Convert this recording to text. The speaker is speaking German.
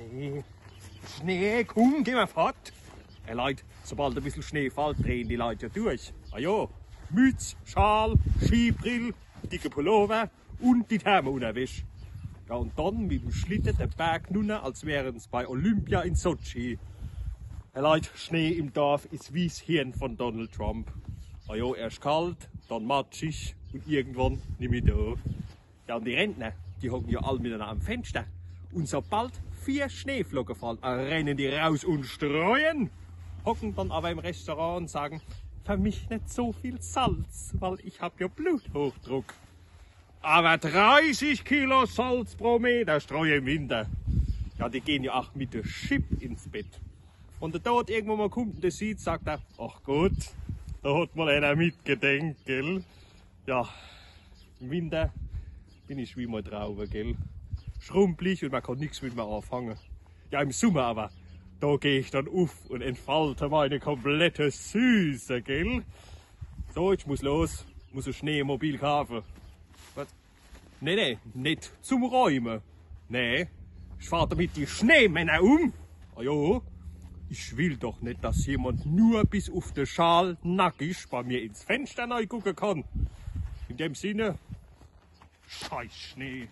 Schnee. Schnee, komm, geh mal fort. Leute, sobald ein bisschen Schnee fällt, drehen die Leute ja durch. Ah ja, Mütze, Schal, Skibrill, dicke Pullover und die Thermounterwäsche. Ja, und dann mit dem Schlitten den Berg runter, als wären es bei Olympia in Sochi. Leute, Schnee im Dorf ist wie das Hirn von Donald Trump. Ah ja, erst kalt, dann matschig und irgendwann nicht mehr da. Ja, und die Rentner, die hocken ja alle miteinander am Fenster. Und sobald 4 Schneeflocken fallen, rennen die raus und streuen. Hocken dann aber im Restaurant und sagen, für mich nicht so viel Salz, weil ich habe ja Bluthochdruck. Aber 30 Kilo Salz pro Meter streue im Winter. Ja, die gehen ja auch mit der Chip ins Bett. Und der dort irgendwo mal kommt und das sieht, sagt er, ach gut, da hat mal einer mitgedenkt, gell. Ja, im Winter bin ich wie mal Trauwe, gell. Schrumpelig und man kann nichts mit mir anfangen. Ja, im Sommer aber, da gehe ich dann auf und entfalte meine komplette Süße, gell. So, ich muss los, muss ein Schneemobil kaufen. Was? Nee, nicht zum Räumen. Nee, ich fahre damit die Schneemänner um. Ah ja, ich will doch nicht, dass jemand nur bis auf den Schal nackig bei mir ins Fenster gucken kann. In dem Sinne, scheiß Schnee.